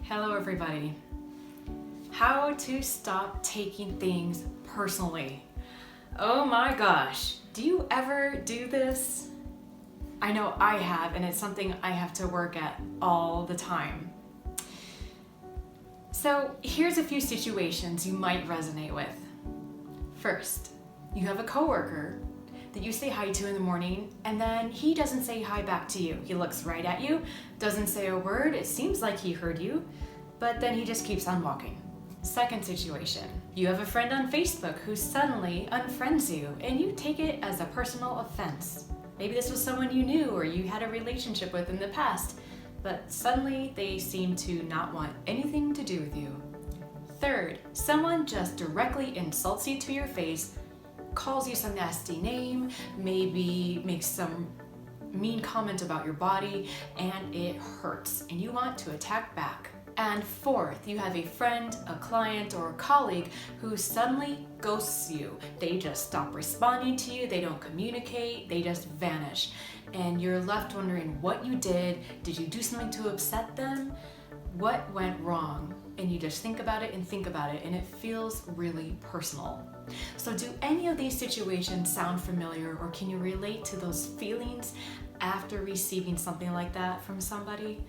Hello everybody. How to stop taking things personally. Oh my gosh, do you ever do this? I know I have, and it's something I have to work at all the time. So here's a few situations you might resonate with. First, you have a coworker that you say hi to in the morning, and then he doesn't say hi back to you. He looks right at you, doesn't say a word, it seems like he heard you, but then he just keeps on walking. Second situation, you have a friend on Facebook who suddenly unfriends you, and you take it as a personal offense. Maybe this was someone you knew or you had a relationship with in the past, but suddenly they seem to not want anything to do with you. Third, someone just directly insults you to your face, calls you some nasty name, maybe makes some mean comment about your body, and it hurts, and you want to attack back. And fourth, you have a friend, a client, or a colleague who suddenly ghosts you. They just stop responding to you, they don't communicate, they just vanish. And you're left wondering what you did. Did you do something to upset them? What went wrong? And you just think about it, and it feels really personal. So do any of these situations sound familiar, or can you relate to those feelings after receiving something like that from somebody?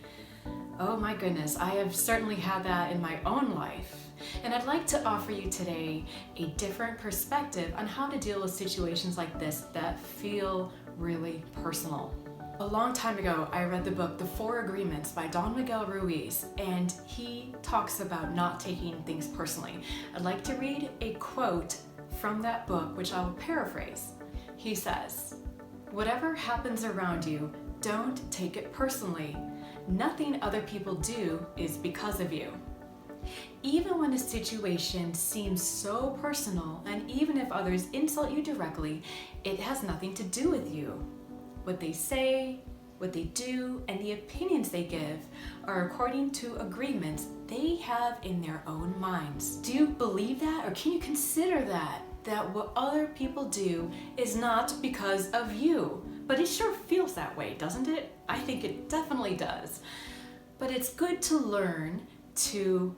Oh my goodness, I have certainly had that in my own life. And I'd like to offer you today a different perspective on how to deal with situations like this that feel really personal. A long time ago, I read the book The 4 Agreements by Don Miguel Ruiz, and he talks about not taking things personally. I'd like to read a quote from that book, which I will paraphrase. He says, "Whatever happens around you, don't take it personally. Nothing other people do is because of you." Even when a situation seems so personal, and even if others insult you directly, it has nothing to do with you. What they say, what they do, and the opinions they give are according to agreements they have in their own minds. Do you believe that, or can you consider that what other people do is not because of you? But it sure feels that way, doesn't it? I think it definitely does. But it's good to learn to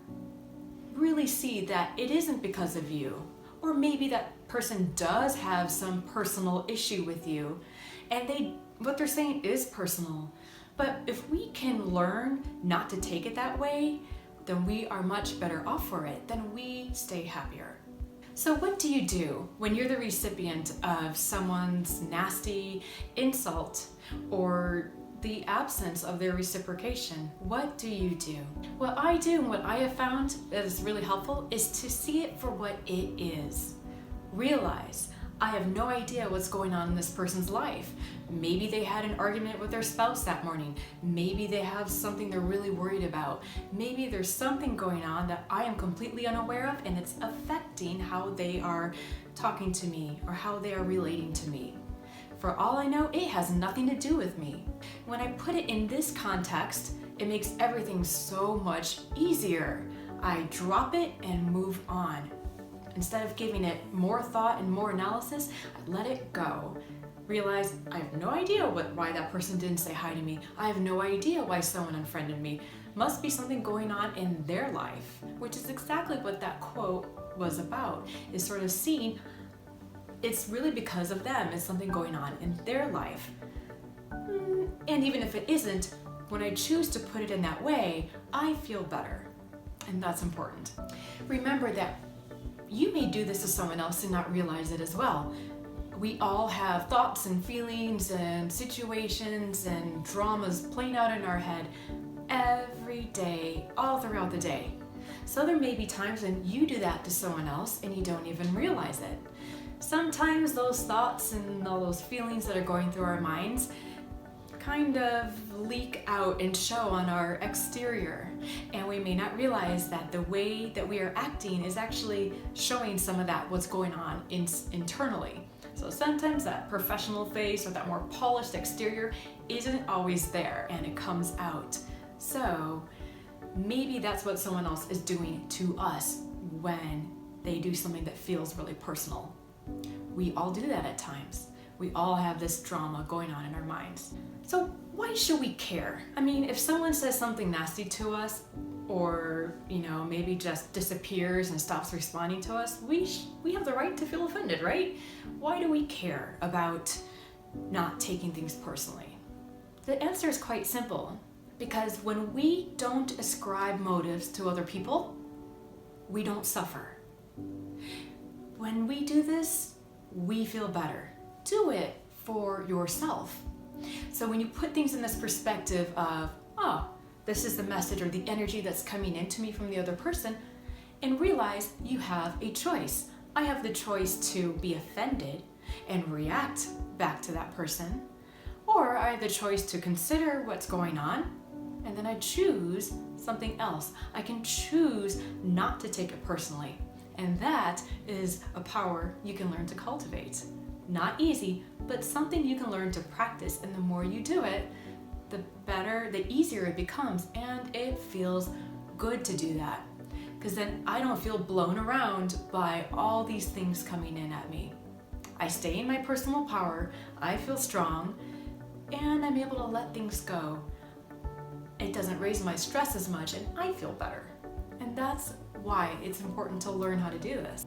really see that it isn't because of you. Or maybe that person does have some personal issue with you, and what they're saying is personal. But if we can learn not to take it that way, then we are much better off for it. Then we stay happier. So what do you do when you're the recipient of someone's nasty insult or the absence of their reciprocation? What do you do? What I do, and what I have found that is really helpful, is to see it for what it is. Realize, I have no idea what's going on in this person's life. Maybe they had an argument with their spouse that morning. Maybe they have something they're really worried about. Maybe there's something going on that I am completely unaware of, and it's affecting how they are talking to me or how they are relating to me. For all I know, it has nothing to do with me. When I put it in this context, it makes everything so much easier. I drop it and move on. Instead of giving it more thought and more analysis, I let it go. Realize I have no idea why that person didn't say hi to me. I have no idea why someone unfriended me. Must be something going on in their life, which is exactly what that quote was about, is sort of seeing it's really because of them. It's something going on in their life. And even if it isn't, when I choose to put it in that way, I feel better. And that's important. Remember that you may do this to someone else and not realize it as well. We all have thoughts and feelings and situations and dramas playing out in our head every day, all throughout the day. So there may be times when you do that to someone else and you don't even realize it. Sometimes those thoughts and all those feelings that are going through our minds kind of leak out and show on our exterior, and we may not realize that the way that we are acting is actually showing some of that what's going on internally. So sometimes that professional face or that more polished exterior isn't always there, and it comes out. So maybe that's what someone else is doing to us when they do something that feels really personal. We all do that at times. We all have this drama going on in our minds. So why should we care? I mean, if someone says something nasty to us, or maybe just disappears and stops responding to us, we have the right to feel offended, right? Why do we care about not taking things personally? The answer is quite simple, because when we don't ascribe motives to other people, we don't suffer. When we do this, we feel better. Do it for yourself. So when you put things in this perspective of, oh, this is the message or the energy that's coming into me from the other person, and realize you have a choice. I have the choice to be offended and react back to that person, or I have the choice to consider what's going on, and then I choose something else. I can choose not to take it personally, and that is a power you can learn to cultivate. Not easy, but something you can learn to practice, and the more you do it, the better, the easier it becomes, and it feels good to do that. Because then I don't feel blown around by all these things coming in at me. I stay in my personal power, I feel strong, and I'm able to let things go. It doesn't raise my stress as much, and I feel better. And that's why it's important to learn how to do this.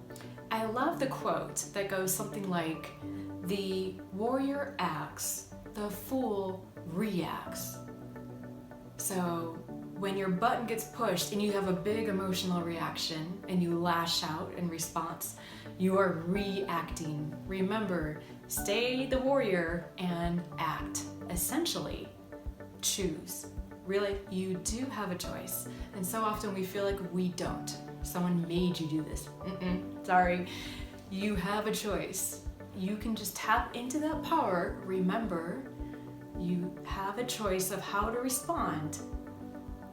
I love the quote that goes something like, "The warrior acts, the fool reacts." So when your button gets pushed and you have a big emotional reaction and you lash out in response, you are reacting. Remember, stay the warrior and act. Essentially, choose. Really, you do have a choice. And so often we feel like we don't. Someone made you do this. Sorry. You have a choice. You can just tap into that power. Remember, you have a choice of how to respond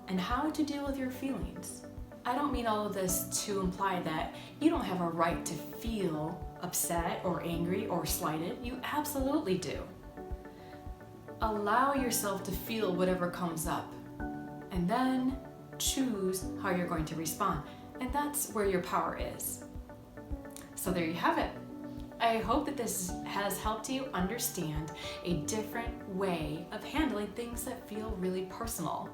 and how to deal with your feelings. I don't mean all of this to imply that you don't have a right to feel upset or angry or slighted. You absolutely do. Allow yourself to feel whatever comes up, and then choose how you're going to respond. And that's where your power is. So there you have it. I hope that this has helped you understand a different way of handling things that feel really personal.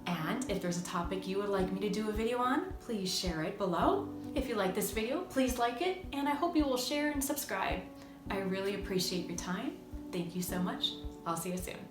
And if there's a topic you would like me to do a video on, please share it below. If you like this video, please like it, and I hope you will share and subscribe. I really appreciate your time. Thank you so much. I'll see you soon.